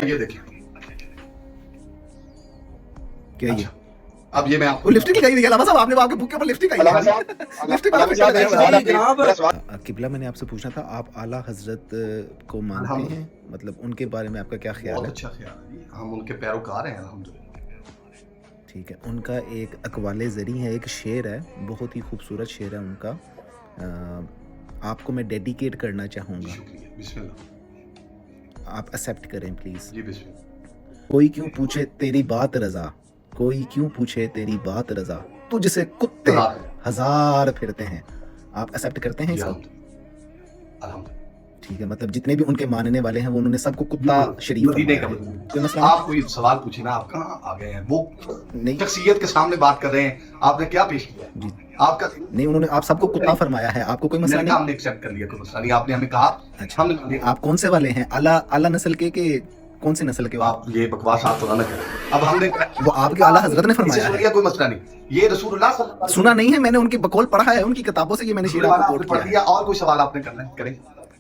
ये देखिए क्या ये अब ये मैं आपको वो लिपस्टिक लगाई हुई है अलामा साहब, आपने आपके बुक के ऊपर लिपस्टिक लगाई है। लिपस्टिक वाला पिक्चर लगाया हुआ है। किबला मैंने आपसे पूछना था, आप आला हजरत को मानते हैं? मतलब उनके बारे में आपका क्या ख्याल बहुत है? अच्छा ख्याल है जी, हम उनके पैरोकार हैं अल्हम्दुलिल्लाह। ठीक है, उनका एक अकवाले ज़री है, एक शेर है, बहुत ही खूबसूरत शेर है उनका, आपको मैं डेडिकेट करना चाहूँगा, शुक्रिया, बिस्मिल्लाह। आप एक्सेप्ट करें प्लीज़। जी बिस्मिल्लाह। कोई क्यों पूछे तेरी बात रज़ा, कोई क्यों पूछे तेरी बात रज़ा, तुझसे कुत्ते हजार फिरते हैं। आप एक्सेप्ट करते हैं जी, इसको? अल्हम्दुलिल्लाह। ठीक है, मतलब जितने भी उनके मानने वाले हैं वो उन्होंने सबको कुत्ता शरीफ मदीने फरमाया का है। मतलब कोई मसला आप कोई सवाल पूछे ना, आप कहाँ आ गए हैं? वो नहीं? शख्सियत के सामने बात कर रहे हैं, आपने क्या पेश किया है? जी आपका नहीं, उन्होंने आप सबको कुत्ता फरमाया है, आपको कोई मसला मैंने नहीं? हमने एक्सेप्ट कर लिया, कोई मसला नहीं। आपने हमें कहा, अच्छा, हमने आप कौन से वाले हैं? आला आला नस्ल के कौन सी नस्ल के हो आप? आप ये बकवास आप तो ना करें। अब हमने वो आपके आला हजरत ने फरमाया इससे है। सुनिए, कोई मसला नहीं। ये रसूलुल्लाह सल्लल्लाहु अलैहि सुना नहीं है, मैंने उनकी बकौल पढ़ा है, उनकी किताबों से ये मैंने शेर वसल्लम आपको आपने कोट पढ़ किया है। दिया। और कोई सवाल आपने करना है, करें।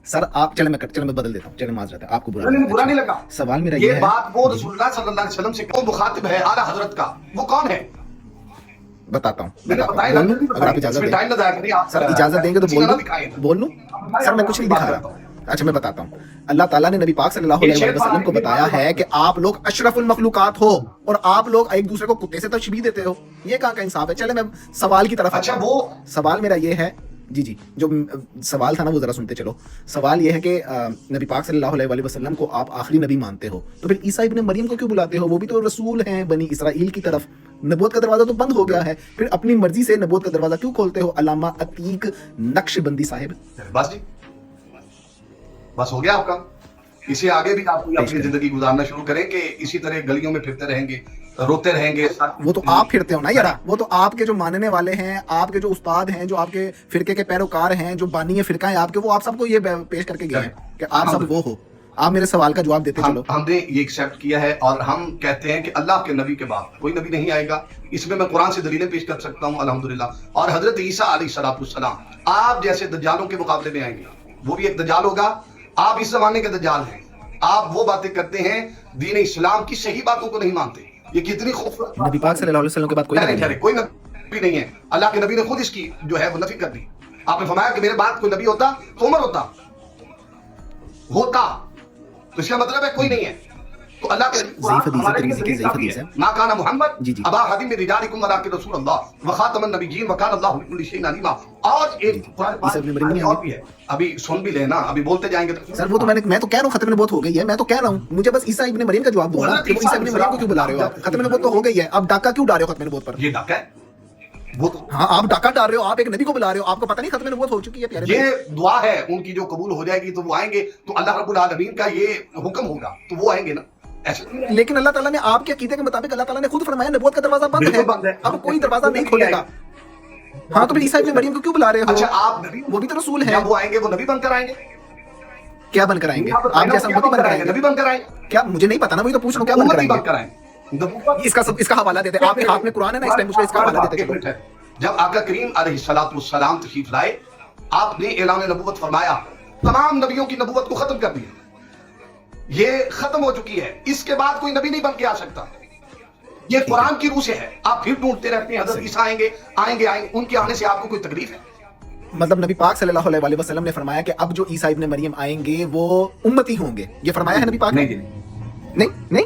सर आप चले मैं बदल देता हूँ, चले माजरत है, आपको बुरा नहीं, लगा। बुरा नहीं लगा। सवाल मेरा ये ये है, बात वो रसूलुल्लाह सल्लल्लाहु अलैहि वसल्लम से कौन मुखातिब है आला हजरत का, वो कौन है? बताता हूँ, मैंने बताया ना, अगर आप इजाजत दें। टाइम लगाया करिए आप। सर इजाजत देंगे तो बोल ना दूं? दिखाएं। बोल लूं? सर मैं कुछ नहीं दिखा रहा। अच्छा मैं बताता हूँ, अल्लाह ताला ने नबी पाक सल्लल्लाहु अलैहि वसल्लम को बताया है कि आप लोग अशरफुल मखलूकात हो और आप लोग एक दूसरे को कुत्ते से तशबीह देते हो। ये कहाँ का इंसाफ है? चले मैं सवाल की तरफ अच्छा, आता हूं। वो सवाल मेरा ये है, जी जो सवाल था ना वो जरा सुनते चलो। सवाल ये है कि नबी पाक सल्लल्लाहु अलैहि वसल्लम को आप आखिरी नबी मानते हो, तो फिर ईसा इब्न मरियम को क्यों बुलाते हो? वो भी तो रसूल हैं बनी इसराइल की तरफ। नबूवत का दरवाजा तो बंद हो गया है, फिर अपनी मर्जी से नबूवत का दरवाजा क्यों खोलते हो? अल्लामा अतीक नक्शबंदी साहिब। बस जी, बस हो गया आपका। इससे आगे भी आप अपनी जिंदगी गुजारना शुरू करें कि इसी तरह गलियों में फिरते रहेंगे, रोते रहेंगे। वो तो आप फिरते हो ना यार, वो तो आपके जो मानने वाले हैं, आपके जो उस्ताद हैं, जो आपके फिरके के पैरोकार हैं, जो बानी फिरका है आपके, वो आप सबको ये पेश करके गए हैं कि आप सब वो हो। आप मेरे सवाल का जवाब देते चलो। हमने ये एक्सेप्ट किया है और हम कहते हैं कि अल्लाह के नबी के बाद कोई नबी नहीं आएगा। इसमें मैं कुरान से दलीलें पेश कर सकता हूँ अल्हम्दुलिल्लाह। और हजरत ईसा अलैहिस्सलाम आप जैसे दज्जालों के मुकाबले में आएंगे, वो भी एक दज्जाल होगा। आप इस जमाने के दज्जाल हैं, आप वो बातें करते हैं, दीन इस्लाम की सही बातों को नहीं मानते। ये कितनी खूबसूरत नबी पाक सल्लल्लाहु अलैहि वसल्लम के बाद कोई नबी नहीं है। कोई नबी नहीं है। अल्लाह के नबी ने खुद इसकी जो है वो नफी कर दी। आपने फरमाया कि मेरे बाद कोई नबी होता तो उमर होता, तो इसका मतलब है कोई नहीं है। तो अल्लाह के ज़ईफ़ हदीस है, तिरमिज़ी की ज़ईफ़ हदीस है। मा काना मुहम्मद जी अबा हदीम मिन रिजालिकुम वलाकिन रसूलुल्लाह व खातमन नबिय्यीन व काना अल्लाहु बिकुल्लि शैइन अलीमा। और एक कुरान पाक ईसा इब्न मरियम नहीं और भी है, अभी सुन भी लेना, अभी बोलते जाएंगे तो। सर वो तो मैं तो कह रहा हूँ खत्म नबूवत हो गई है, मैं तो कह रहा हूँ, मुझे बस ईसा इब्न मरियम का जवाब दो ना कि वो ईसा इब्न मरियम को क्यों बुला रहे हो आप? खत्म नबूवत तो हो गई है, अब डाका क्यों डाल रहे हो खत्म नबूवत पर? ये डाका है वो तो। हाँ आप डाका डाल रहे हो, आप एक नबी को बुला रहे हो, आपको पता नहीं खत्म नबूवत हो चुकी है प्यारे भाई? ये दुआ है उनकी, जो कबूल हो जाएगी तो वो आएंगे, तो अल्लाह रब्बुल आलमीन का ये हुक्म होगा तो वो आएंगे ना। ऐसे लेकिन अल्लाह ताला ने आपके अकीदे के मुताबिक अल्लाह ताला ने खुद फरमाया नबूवत का दरवाजा बंद है, अब कोई दरवाजा नहीं खोलेगा। हाँ तो फिर ईसा इब्न मरियम को क्यों बुला रहे हो? अच्छा, आप नबी, वो भी तो रसूल है। जब वो आएंगे वो नबी बनकर आएंगे। क्या बनकर आएंगे? आप जैसा उम्मती बनकर आएंगे? नबी बनकर आएंगे। क्या मुझे नहीं पता ना, वही तो पूछ रहा हूँ, क्या बनकर उम्मती आएंगे? बनकर आएंगे। इसका हवाला देते, आपके हाथ में कुरान है ना इस टाइम, उसका इसका हवाला देते चलो। जब आका करीम अलैहिस्सलातु वस्सलाम तशरीफ लाए, आपने ऐलान नबूवत फरमाया, तमाम नबियों की नबूवत को खत्म कर दिया। ये खत्म हो चुकी है, इसके बाद कोई नबी नहीं बन के आ सकता। ये कुरान की रूह से है। आप फिर ढूंढते रहते हैं हजरत ईसा आएंगे आएंगे आएंगे, उनके आने से आपको कोई तकलीफ है? मतलब नबी पाक सल्लल्लाहु अलैहि वसल्लम ने फरमाया कि अब जो ईसा इब्न मरियम आएंगे वो उम्मती होंगे, ये फरमाया है नबी पाक ने? नहीं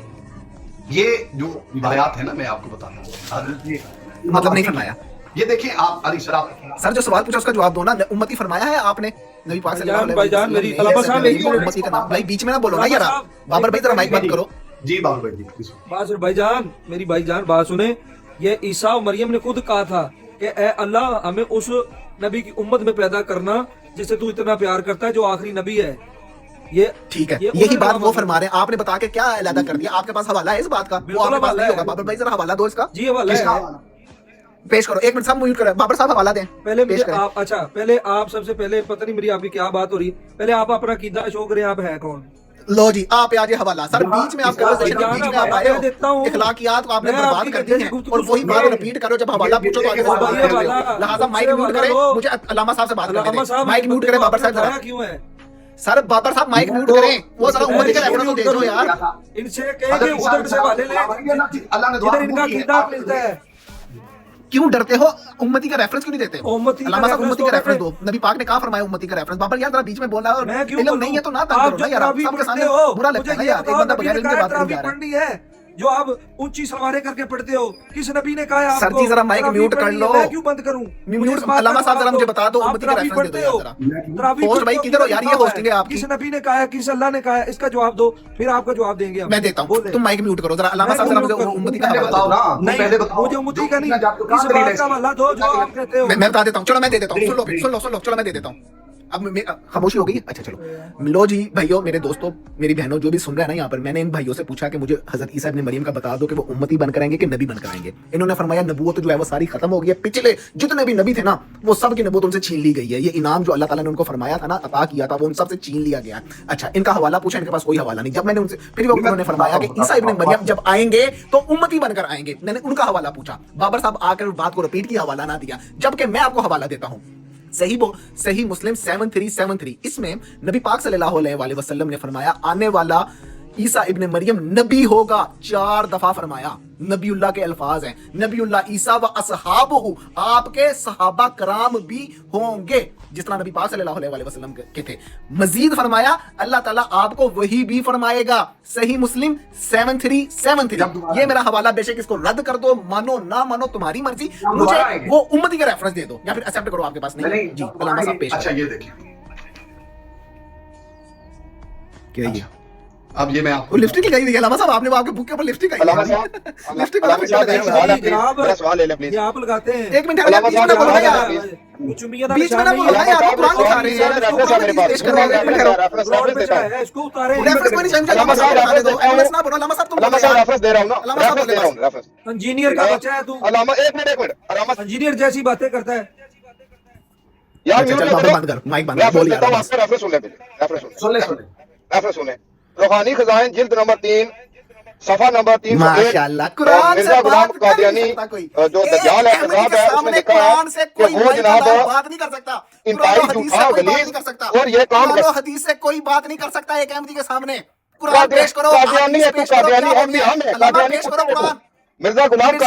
ये जो रिवायात है ना, मैं आपको बताता हूँ, मतलब नहीं फरमाया। ये देखिए आप अलैहिस्सलाम। सर जो सवाल पूछा उसका जवाब दो ना, उम्मती फरमाया है आपने? नबी पाक सल्लल्लाहु अलैहि भाईजान, वसल्लम मेरी ने तलबा साहब एक मिनट। उम्मती का नाम, भाई बीच में ना बोलो ना यार, बाबर भाई जरा माइक बंद करो। जी बाबू भाई जी, बात सुन भाईजान, मेरी भाईजान बात सुने। ये ईसा और मरियम ने खुद कहा था कि ए अल्लाह हमें उस नबी की उम्मत में पैदा करना जिसे तू इतना प्यार करता है, जो आखिरी नबी है। ये ठीक है, ये यही उन्होंने बात वो कहा। फरमा रहे हैं, आपने बता के क्या अलग कर दिया? आपके पास हवाला है इस बात का? वो बिल्कुल आपके पास हवाला नहीं है। होगा। बाबर भाई जरा हवाला दो इसका, जी हवाला किसका? है। पेश करो। एक मिनट सब म्यूट करें, बाबर साहब हवाला दें, पहले पेश मुझे करें। आप, अच्छा पहले आप सबसे पहले, पता नहीं मेरी आपकी क्या बात हो रही है, पहले आप अपना कीदा शो करें, आप है कौन? लो जी आप आज ये हवाला सर बीच में आप conversation के बीच में आप आए हो, इखलाकियात को आपने बर्बाद कर दी है और वही बात रिपीट करो जब हवाला पूछो तो आगे से बात करो। लिहाजा माइक म्यूट करें, मुझे अल्लामा साहब से बात करने दें। माइक म्यूट करें बाबर साहब जरा। क्यों है सर बाबर साहब माइक म्यूट करें, वो जरा उम्मती का रेफरेंस तो दे दो यार। इनसे कहेंगे उधर से वाले ले अल्लाह ने दुआ जिधर इनका कबूल की है। किताब मिलता है। क्यों डरते हो? उम्मती का रेफरेंस क्यों नहीं देते? उम्मती का अल्लामा साहब रेफरेंस उम्मती का तो रेफरेंस देते। दो। नबी पाक ने कहा फरमाया उम्मती का रेफरेंस। बाबर यार जरा बीच में बोल रहा है मैं और क्यों इल्म बोलूं? नहीं है तो ना तंग आप करो जो ना यार, तरावी सबके सामने पढ़ते हो, बुरा लगता है मुझे ना यार, ये एक बताओ, बंदा नबी बगैर ने इल्म के कहा बात नहीं तरावी जा रहा। पढ़नी है जो आप ऊंची सवारें करके पढ़ते हो, किस नबी ने कहा है सर आपको? जी, जरा माइक तरावी म्यूट कर पढ़नी है, लो। मैं क्यों बंद करूं? म्यूट- मुझे इस बात अल्लामा का साहब जरा जवाब मुझे दो। बता दो, आप उम्मती का तरावी रेफरेंस दे दो पढ़ते यार हो? जरा। तरावी होस्ट भाई पढ़ते हो, किधर हो यार, ये लिखा हुआ होस्टिंग है आपकी। किस नबी ने कहा है, किस अल्लाह ने कहा है, इसका जवाब दो, फिर आपका जवाब देंगे हम। मैं देता हूँ, बोले। तुम माइक म्यूट करो जरा। अल्लामा मैं साहब जरा क्यों मुझे म्यूट करूं? उम्मती का पहले हवाला बताओ दो। ना, तुम नहीं, पहले बताओ। मुझे उम्मती का नहीं, जो आपको इस कहाँ बात दलील का है हवाला दो जो आप कहते हो। मैं बता देता हूँ, चलो मैं दे देता हूँ। सुन लो, चलो मैं दे देता हूँ। अब खामोशी हो गई। अच्छा चलो, लो जी भाइयों, मेरे दोस्तों, मेरी बहनों, जो भी सुन रहे हैं ना यहाँ पर, मैंने इन भाइयों से पूछा कि मुझे हजरत ईसा इब्न मरियम का बता दो कि वो उम्मती बनकर आएंगे कि नबी बनकर आएंगे। इन्होंने फरमाया नबूवत जो है वो सारी खत्म हो गई है, पिछले जितने भी नबी थे ना वो सब की नबूवत उनसे छीन ली गई है। ये इनाम जो अल्लाह ताला ने उनको फरमाया था ना, अता किया था, वो उन सब से छीन लिया गया। अच्छा, इनका हवाला पूछा, इनके पास कोई हवाला नहीं। जब मैंने उनसे फिर भी उन्होंने फरमाया कि ईसा इब्न मरियम जब आएंगे तो उम्मती बनकर आएंगे। मैंने उनका हवाला पूछा, बाबर साहब आकर बात को रिपीट किया, हवाला ना दिया, जबकि मैं आपको हवाला देता हूँ सही मुस्लिम 7373। इसमें नबी पाक सल्लल्लाहु अलैहि वसल्लम ने फरमाया आने वाला ईसा इब्न मरियम नबी होगा। 4 दफा फरमाया, नबीउल्लाह के अल्फाज हैं, नबीउल्लाह ईसा व असहाबहु, आपके सहाबा कराम भी होंगे जिस तरह नबी पाक सल्लल्लाहु अलैहि वसल्लम के थे। मजीद फरमाया अल्लाह ताला आपको वही भी फरमाएगा। सही मुस्लिम 7373। ये मेरा हवाला, बेशक इसको रद्द कर दो, मानो ना मानो तुम्हारी मर्जी, मुझे वो उम्मती का रेफरेंस दे दो या फिर एक्सेप्ट करो, आपके पास नहीं जी। अल्लामा साहब पेश अच्छा ये देखिए, क्या ये अब ये मैं आपको वो लिपस्टिक लगाई हुई है अल्लामा साहब, आपने वो आपके बुक के ऊपर लिपस्टिक अल्लामा लगाई साहब, है। लिपस्टिक अल्लामा साहब, एक सवाल है, जनाब, मेरा सवाल ले ले प्लीज। ये आप लगाते हैं। एक मिनट यार, बीच में ना बोलो यार, बीच में ना बोलो यार, आप कुरान दिखा रहे हैं, रेफरेंस है मेरे पास, पेश कर रहे हैं। एक मिनट ठहरो, रेफरेंस देता है। इसको उतारे। रेफरेंस कोई नहीं चाहिए, अल्लामा साहब बताने दो। एमएस ना बोलो, अल्लामा साहब तुम अल्लामा साहब रेफरेंस दे रहा हूँ ना, अल्लामा साहब रेफरेंस दे रहा हूँ, रेफरेंस। इंजीनियर का बच्चा है तू, अल्लामा एक मिनट अल्लामा इंजीनियर जैसी बातें करता है। यार अच्छा, म्यूट चल, कर दो। बंद कर, माइक बंद कर, रेफरेंस बोल देता हूँ यार। आपको, रेफरेंस सुन ले पहले, रेफरेंस सुन सुन ले रेफरेंस सुने। रूहानी खजाइन जिल्द नंबर 3 सफा नंबर 301। माशाल्लाह, कुरान मिर्जा से गुलाम बात कर नहीं कादियानी सकता कोई। जो दज्जाल है, एक कज़ाब के है, उसने सामने लिखा कुरान से है कि कोई वो माइक जनाब अल्लाह बात नहीं कर सकता। इंतहाई कुरान और हदीस से झूठा, कोई बात गलीज नहीं कर सकता। और ये काम कुरान और हदीस से कोई बात नहीं कर सकता एक अहमदी के सामने। कुरान पेश करो, कादियानी है, हदीस तू पेश करो, कादियानी क्या हो हम भी गया? हम है, अल्लामा कादियानी पेश करो कुरान। मिर्जा गुलाम